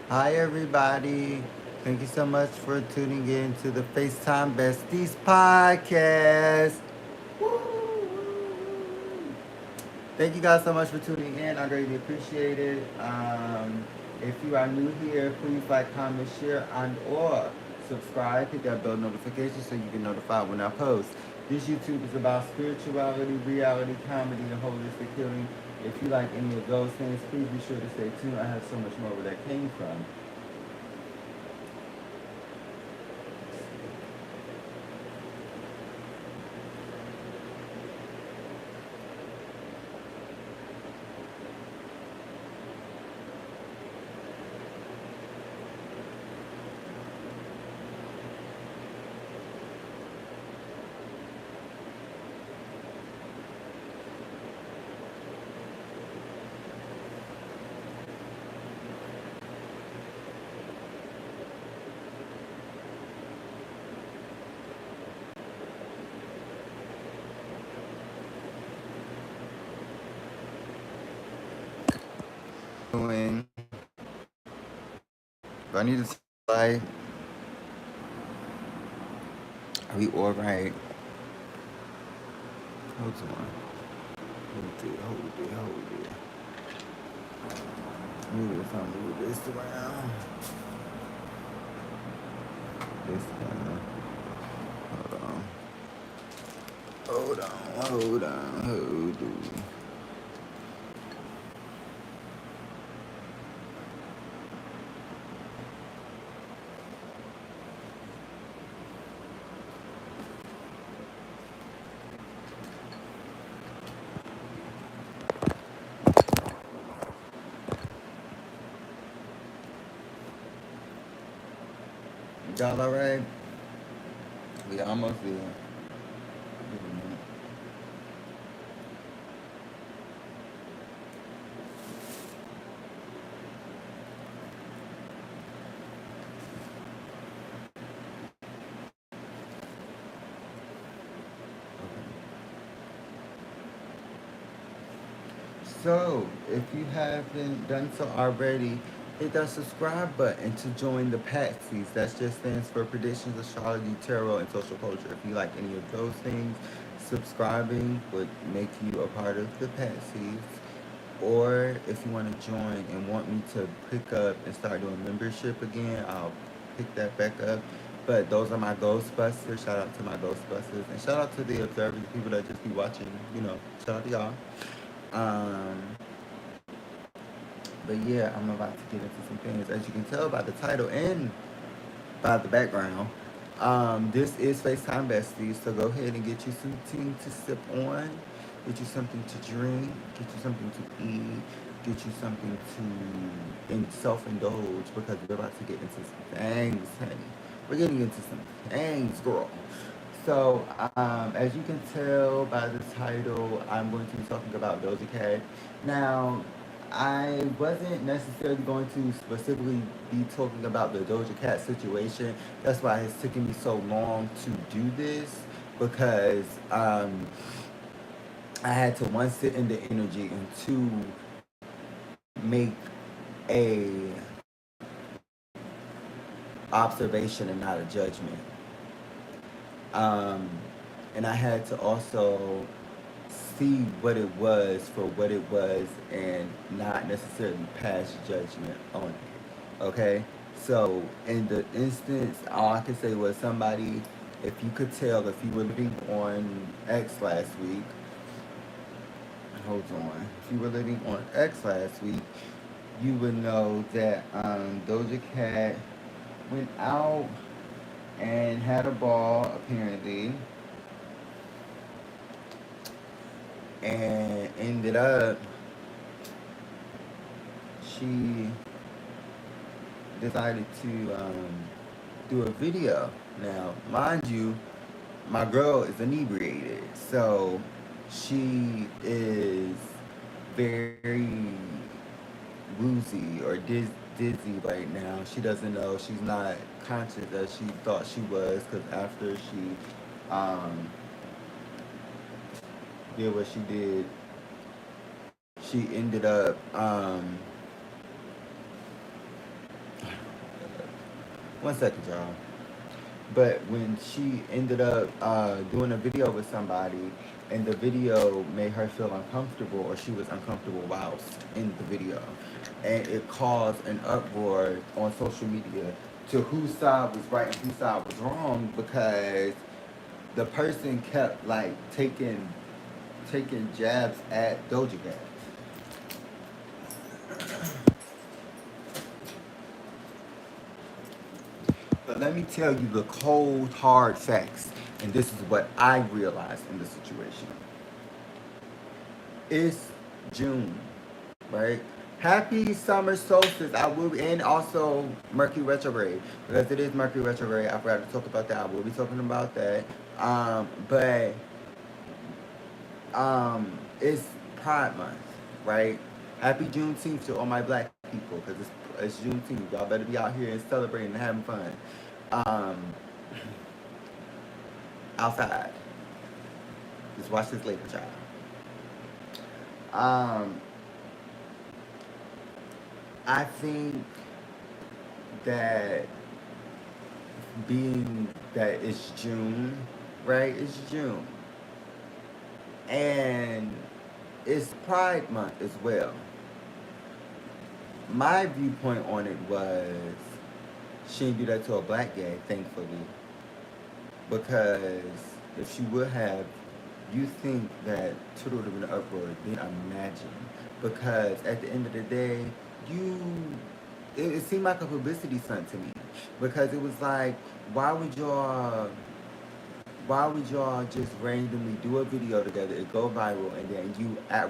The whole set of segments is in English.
Hi, everybody. Thank you so much for tuning in to the FaceTime Besties Podcast. Thank you guys so much for tuning in. I greatly appreciate it. If you are new here, please like, comment, share, and or subscribe. Hit that bell notification so you get notified when I post. This YouTube is about spirituality, reality, comedy, and holistic healing. If you like any of those things, please be sure to stay tuned. I have so much more where that came from. Doing. Do I need to say, are we all right? Hold on. Hold it. Move it from move this around. This around. Hold on. Hold on. Y'all alright? We almost there. So, if you haven't done so already, hit that subscribe button to join the Patsies. That just stands for Predictions, Astrology, Tarot, and Social Culture. If you like any of those things, subscribing would make you a part of the Patsies. Or if you want to join and want me to pick up and start doing membership again, I'll pick that back up. But those are my ghostbusters. Shout out to my ghostbusters. And shout out to the observers, the people that just be watching. Shout out to y'all. Um, but yeah, I'm about to get into some things. As you can tell by the title and by the background, this is FaceTime Besties. So go ahead and get you something to sip on, get you something to drink, get you something to eat, get you something to self-indulge because we're about to get into some things, honey. We're getting into some things, girl. So, as you can tell by the title, I'm going to be talking about Doja Cat. Now, I wasn't necessarily going to specifically be talking about the Doja Cat situation. That's why it's taken me so long to do this because I had to one sit in the energy and two make a observation and not a judgment. Um, and I had to also see what it was for what it was and not necessarily pass judgment on it. Okay? So, in the instance, all I could say was somebody, if you could tell, if you were living on X last week, hold on, if you were living on X last week, you would know that Doja Cat went out and had a ball, apparently, and ended up she decided to do a video. Now, mind you, my girl is inebriated, so she is very woozy or dizzy right now. She doesn't know. She's not conscious as she thought she was because after she did what she did, she ended up One second, y'all. But when she ended up doing a video with somebody, and the video made her feel uncomfortable, or she was uncomfortable whilst in the video, and it caused an uproar on social media to whose side was right and whose side was wrong, because the person kept like taking jabs at Doja Cat. But let me tell you the cold, hard facts, and this is what I realized in the situation. It's June, right? Happy summer solstice. I will be, and also Mercury retrograde, because it is Mercury retrograde. I forgot to talk about that. I will be talking about that. But it's Pride Month, right? Happy Juneteenth to all my black people, because it's Juneteenth. Y'all better be out here and celebrating and having fun. Outside. Just watch this later, child. I think that being that it's June, right? It's June. And it's Pride Month as well. My viewpoint on it was she didn't do that to a black gay, thankfully. Because if she would have, you think that Twitter would have been an uproar, then imagine. Because at the end of the day, it seemed like a publicity stunt to me. Because it was like, why would y'all just randomly do a video together, it go viral, and then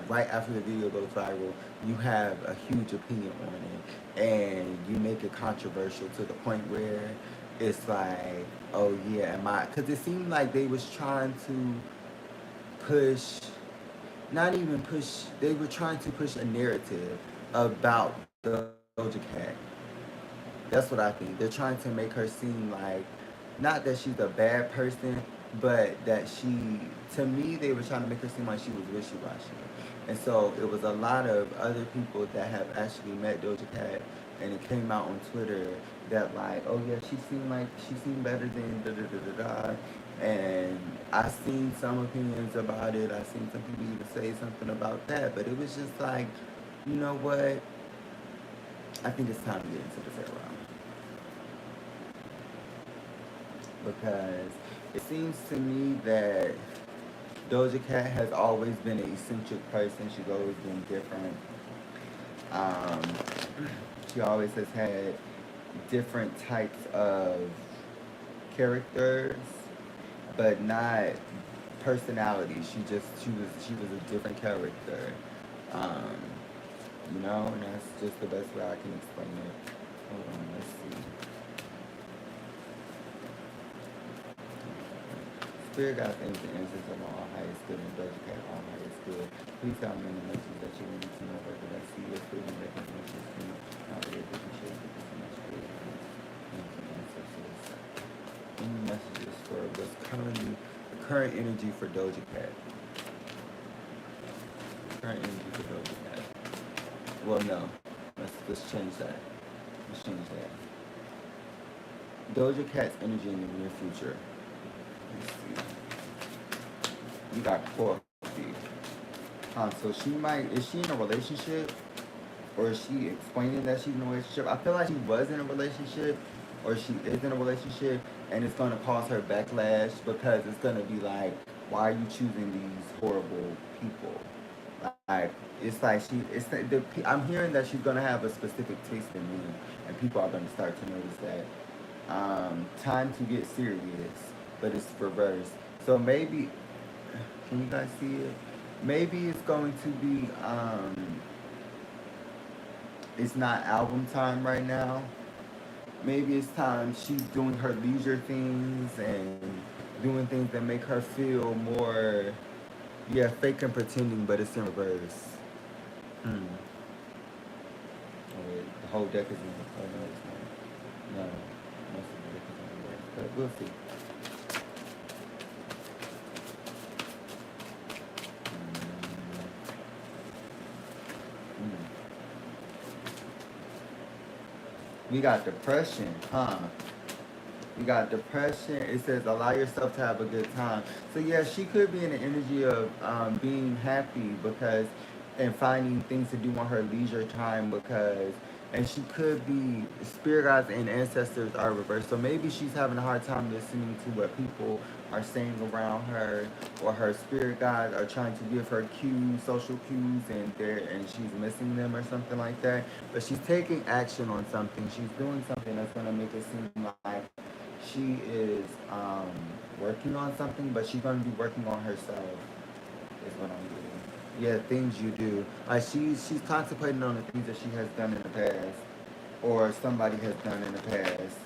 right after the video goes viral, you have a huge opinion on it, and you make it controversial to the point where it's like, oh yeah, because it seemed like they was trying to push, they were trying to push a narrative about the Doja Cat. That's what I think. They're trying to make her seem like, not that she's a bad person, but that to me, they were trying to make her seem like she was wishy-washy. And so it was a lot of other people that have actually met Doja Cat, and it came out on Twitter that like, oh yeah, she seemed better than da-da-da-da-da. And I seen some opinions about it. I seen some people even say something about that. But it was just like, you know what? I think it's time to get into this era. Because it seems to me that Doja Cat has always been an eccentric person. She's always been different. She always has had different types of characters, but not personality. She was a different character. And that's just the best way I can explain it. Hold on, let's see. Spirit guides and answers of all highest good and Doja Cat all highest good. Please tell me the messages that you need to know whether I see your food and recognition scheme. How they different shades of this much good. Any messages for what's currently the current energy for Doja Cat? Current energy for Doja Cat. Well, no. Let's change that. Let's change that. Doja Cat's energy in the near future. Let's see. You got Coffee. So is she in a relationship? Or is she explaining that she's in a relationship? I feel like she was in a relationship, or she is in a relationship, and it's going to cause her backlash, because it's going to be like, why are you choosing these horrible people? Like, it's like I'm hearing that she's going to have a specific taste in men, and people are going to start to notice that. Time to get serious, but it's reversed. So maybe, can you guys see it? Maybe it's going to be, it's not album time right now. Maybe it's time she's doing her leisure things and doing things that make her feel more, fake and pretending, but it's in reverse. Oh wait, the whole deck is in, oh no, it's not. No, most of the deck is in reverse, but we'll see. We got depression, huh? You got depression. It says allow yourself to have a good time. So yeah, she could be in the energy of being happy because and finding things to do on her leisure time because and she could be spirit guides and ancestors are reversed. So maybe she's having a hard time listening to what people are saying around her or her spirit guides are trying to give her cues, social cues and she's missing them or something like that. But she's taking action on something. She's doing something that's gonna make it seem like she is working on something, but she's gonna be working on herself. Is what I'm getting. Yeah, things you do. Like she's contemplating on the things that she has done in the past, or somebody has done in the past.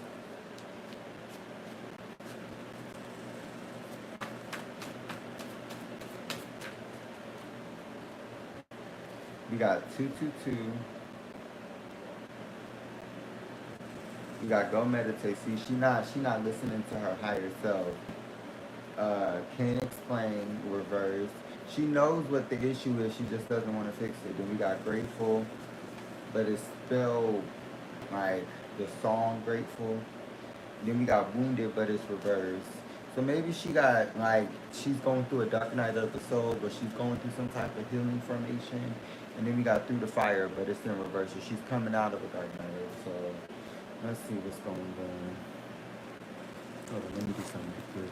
We got 222. You got go meditate. See, she not listening to her higher self. Can't explain, reverse. She knows what the issue is, she just doesn't want to fix it. Then we got grateful, but it's spelled like the song grateful. Then we got wounded, but it's reversed. So maybe she got like she's going through a dark night of the soul, but she's going through some type of healing formation. And then we got through the fire, but it's in reverse. So she's coming out of a dark night of the soul. Let's see what's going on. Hold on, let me do something quick.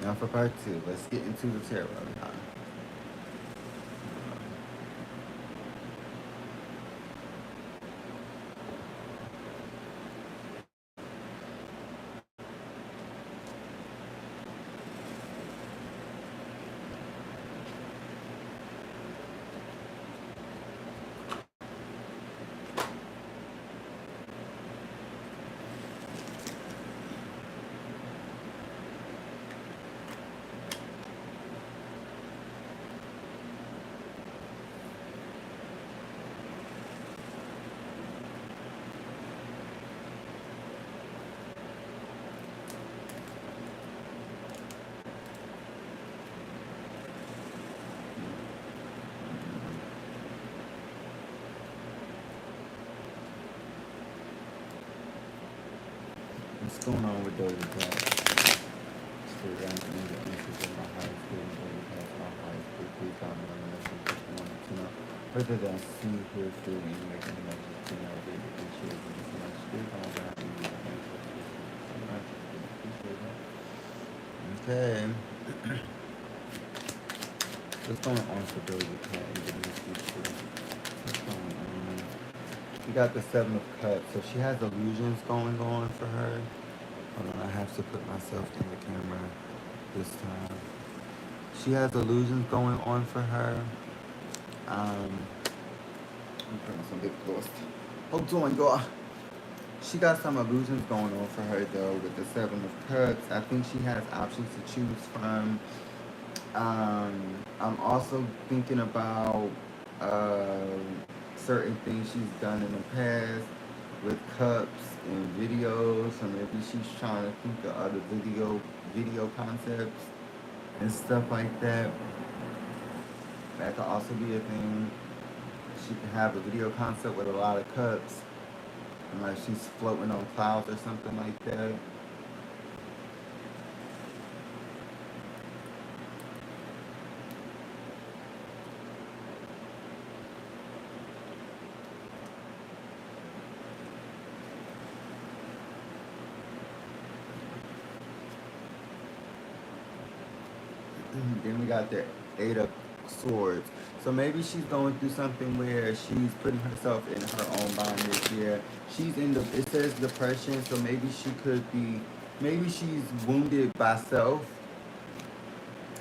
Now for part two, let's get into the tarot. going on with Doja Cat? Still got the interest in my highest good and Doja Cat's my highest good. Please tell me on the message if you want to know. Rather than see, hear, feel, and make any message to know that it is shared with you so much. Still going down to you. Thanks for so much. Appreciate that. Okay. What's going on for Doja Cat in the near future? What's going on? We got the Seven of Cups, so she has illusions going on for her. Hold on, I have to put myself in the camera this time. She has illusions going on for her. I'm putting some big clothes. Hold on, y'all. She got some illusions going on for her though with the Seven of Cups. I think she has options to choose from. I'm also thinking about certain things she's done in the past with cups and videos, or maybe she's trying to think of other video concepts and stuff like that. That could also be a thing. She can have a video concept with a lot of cups, and like she's floating on clouds or something like that. Then we got the Eight of Swords. So maybe she's going through something where she's putting herself in her own bondage. Yeah, she's in the. It says depression, so maybe she could be. Maybe she's wounded by self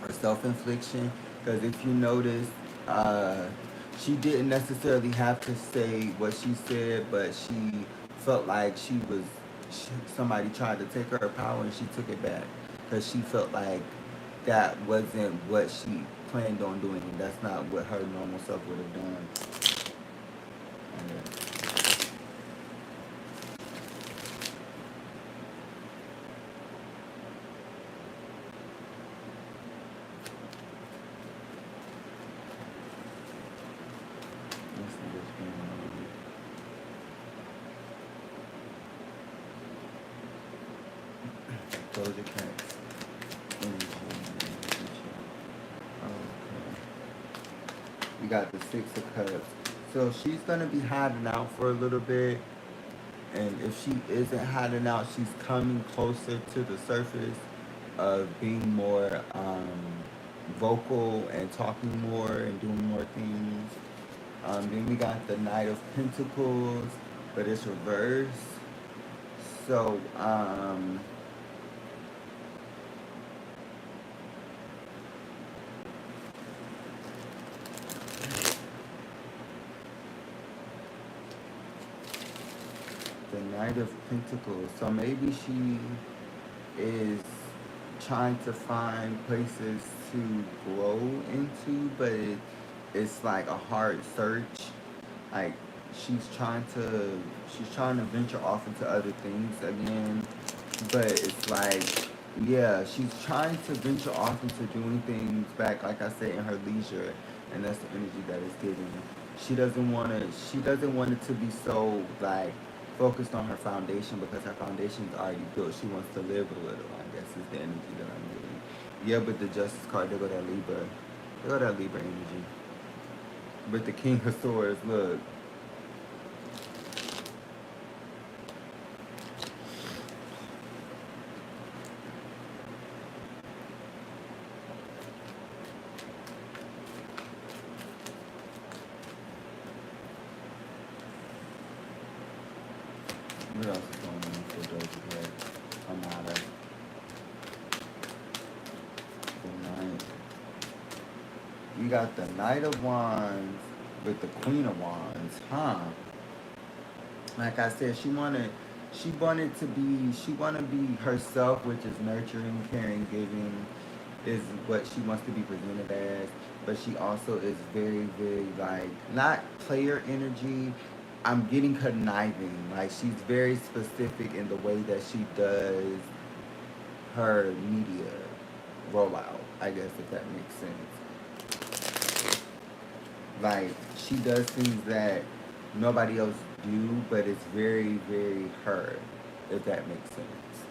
or self-infliction. Because if you notice, she didn't necessarily have to say what she said, but she felt like somebody tried to take her power and she took it back because she felt like that wasn't what she planned on doing. That's not what her normal self would have done. Yeah. Let's see what's going on. Doja Cat. We got the Six of Cups. So she's gonna be hiding out for a little bit, and if she isn't hiding out, she's coming closer to the surface of being more vocal and talking more and doing more things. Then we got the Knight of Pentacles, but it's reversed. So the Knight of Pentacles. So maybe she is trying to find places to grow into, but it's like a hard search. Like she's trying to venture off into other things again, but it's like, yeah, she's trying to venture off into doing things back, like I said, in her leisure, and that's the energy that it's giving. She doesn't want it to be so like focused on her foundation because her foundation is already built. She wants to live a little, I guess is the energy that I'm getting. Yeah, but the Justice card, they go that Libra. They go that Libra energy. But the King of Swords, look. What else is going on for Doja Cat? Amada. The Knight. You got the Knight of Wands with the Queen of Wands, huh? Like I said, she wanted to be herself, which is nurturing, caring, giving, is what she wants to be presented as. But she also is very, very like not player energy. I'm getting conniving. Like she's very specific in the way that she does her media rollout, I guess if that makes sense. Like she does things that nobody else do, but it's very, very her, if that makes sense.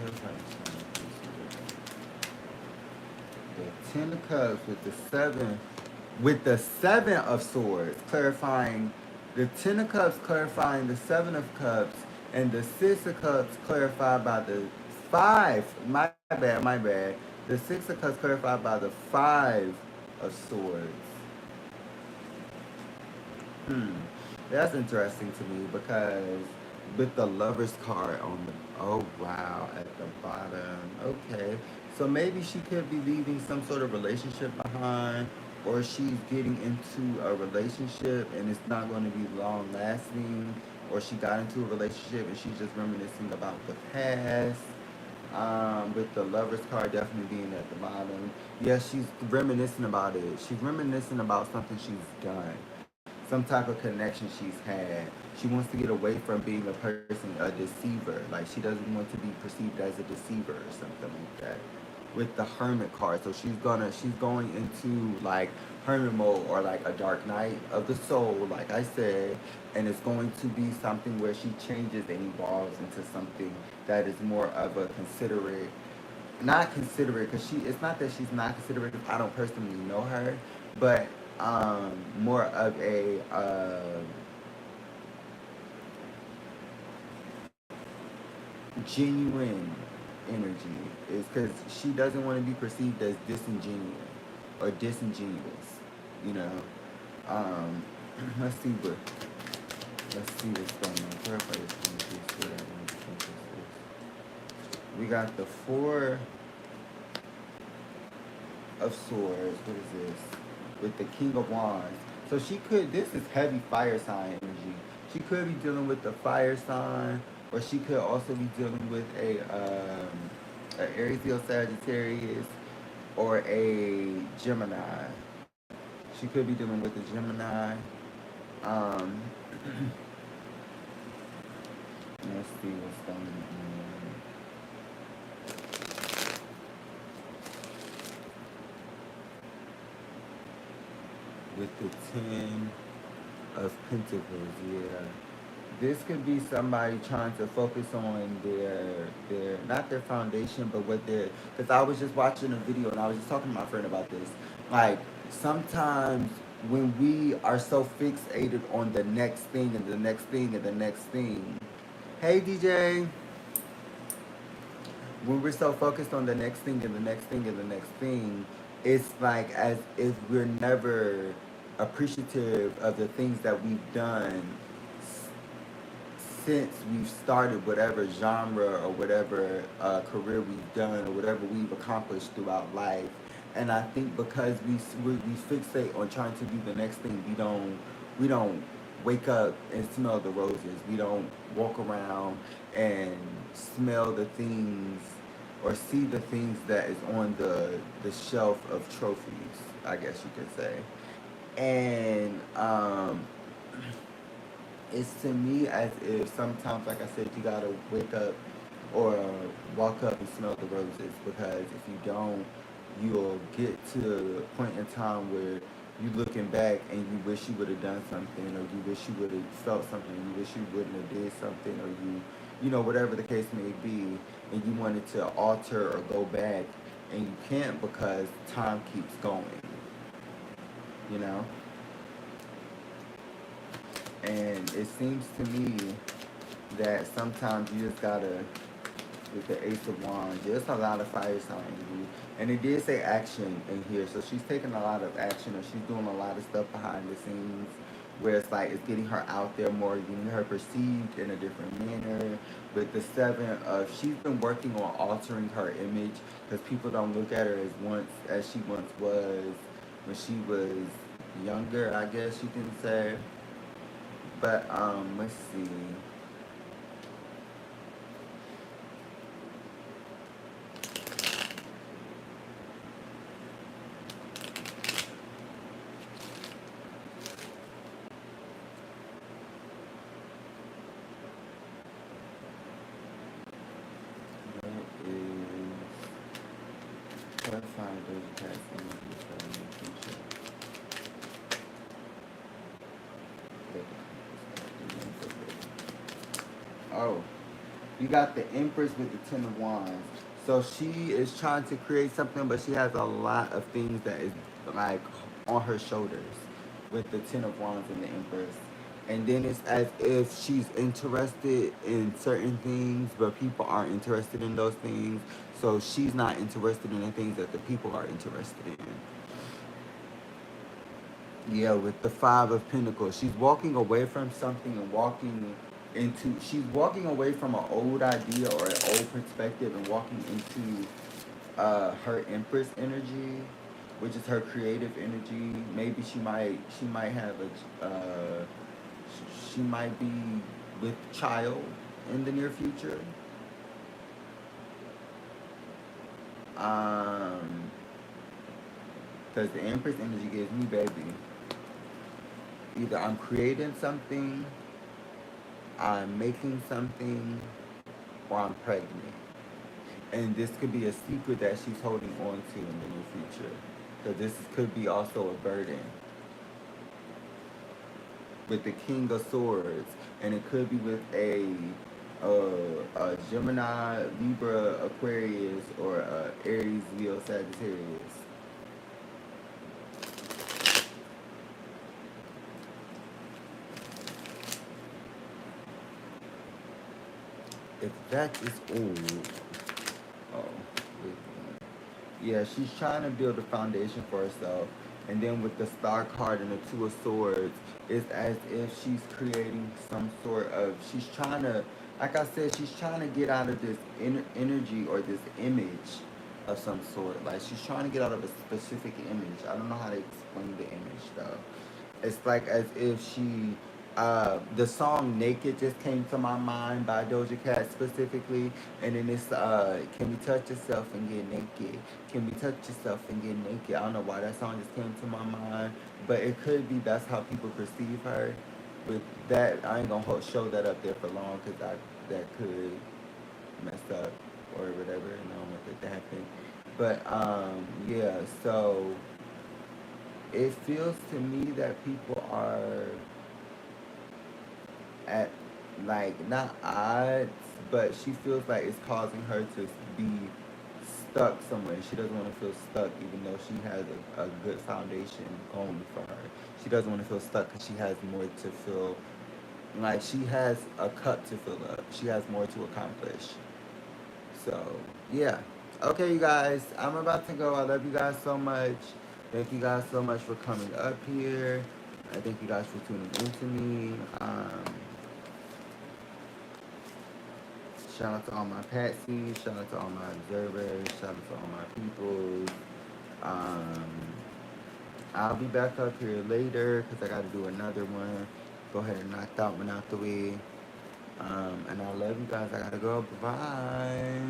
The Ten of Cups with the seven, with the Seven of Swords, clarifying the Ten of Cups, clarifying the Seven of Cups, and the Six of Cups clarified by the Five. My bad. The Six of Cups clarified by the Five of Swords. Hmm. That's interesting to me because with the Lover's card on the, oh wow, at the bottom. Okay. So maybe she could be leaving some sort of relationship behind, or she's getting into a relationship and it's not going to be long lasting, or she got into a relationship and she's just reminiscing about the past. With the Lover's card definitely being at the bottom. Yes, she's reminiscing about it. She's reminiscing about something she's done, some type of connection she's had. She wants to get away from being a person, a deceiver. Like she doesn't want to be perceived as a deceiver or something like that. With the Hermit card, so she's going into like hermit mode or like a dark night of the soul, like I said, and it's going to be something where she changes and evolves into something that is more of a considerate, not considerate, because she, it's not that she's not considerate because I don't personally know her, but more of a genuine energy, is because she doesn't want to be perceived as disingenuous or disingenuous, you know. Um, let's see what let's see what's going on. Clarify this one, please, what I want to think this is. We got the Four of Swords. What is this? With the King of Wands. So she could, this is heavy fire sign energy. She could be dealing with the fire sign, or she could also be dealing with a Aries, Leo, Sagittarius, or a Gemini. She could be dealing with a Gemini. Um, let's see what's going on. With the Ten of Pentacles, yeah. This could be somebody trying to focus on their not their foundation, but what their, because I was just watching a video and I was just talking to my friend about this. Like sometimes when we are so fixated on the next thing and the next thing and the next thing. Hey DJ. When we're so focused on the next thing and the next thing and the next thing, it's like as if we're never appreciative of the things that we've done since we've started whatever genre or whatever career we've done or whatever we've accomplished throughout life. And I think because we fixate on trying to do the next thing, we don't wake up and smell the roses. We don't walk around and smell the things or see the things that is on the shelf of trophies, I guess you could say. And it's to me as if sometimes, like I said, you gotta wake up or walk up and smell the roses, because if you don't, you'll get to a point in time where you looking back and you wish you would have done something, or you wish you would have felt something, you wish you wouldn't have did something, or you know, whatever the case may be, and you wanted to alter or go back, and you can't because time keeps going, you know? And it seems to me that sometimes you just gotta, with the Ace of Wands, there's a lot of fire signs. And it did say action in here, so she's taking a lot of action, or she's doing a lot of stuff behind the scenes, where it's like it's getting her out there more, getting her perceived in a different manner. With the Seven of, she's been working on altering her image, because people don't look at her as she once was when she was younger, I guess you can say. But let's see. What is clarifying Doja Cat's energy for the future? Oh. You got the Empress with the Ten of Wands. So she is trying to create something, but she has a lot of things that is like on her shoulders with the Ten of Wands and the Empress. And then it's as if she's interested in certain things, but people aren't interested in those things. So she's not interested in the things that the people are interested in. Yeah, with the Five of Pentacles. She's walking away from something and she's walking away from an old idea or an old perspective and walking into her Empress energy, which is her creative energy. Maybe she might have she might be with child in the near future. Um, because the Empress energy gives me, baby, either I'm creating something, I'm making something, or I'm pregnant. And this could be a secret that she's holding on to in the near future. Because this could be also a burden. With the King of Swords. And it could be with a Gemini, Libra, Aquarius, or Aries, Leo, Sagittarius. If that is all, oh, wait. Yeah, she's trying to build a foundation for herself. And then with the Star card and the Two of Swords, it's as if she's creating some sort of, she's trying to, like I said, she's trying to get out of this energy or this image of some sort. Like she's trying to get out of a specific image. I don't know how to explain the image though. It's like as if the song Naked just came to my mind by Doja Cat specifically. And then it's, can we touch yourself and get naked? Can we touch yourself and get naked? I don't know why that song just came to my mind. But it could be that's how people perceive her. With that, I ain't gonna show that up there for long because that could mess up or whatever. And I don't want that to happen. But, yeah, so it feels to me that people are at like not odds, but she feels like it's causing her to be stuck somewhere. She doesn't want to feel stuck, even though she has a good foundation going for her. She doesn't want to feel stuck because she has more to feel like she has a cup to fill up. She has more to accomplish. So yeah. Okay, you guys, I'm about to go. I love you guys so much. Thank you guys so much for coming up here. I thank you guys for tuning in to me. Shout out to all my patsies. Shout out to all my observers. Shout out to all my people. I'll be back up here later because I got to do another one. Go ahead and knock that one out the way. And I love you guys. I got to go. Bye-bye.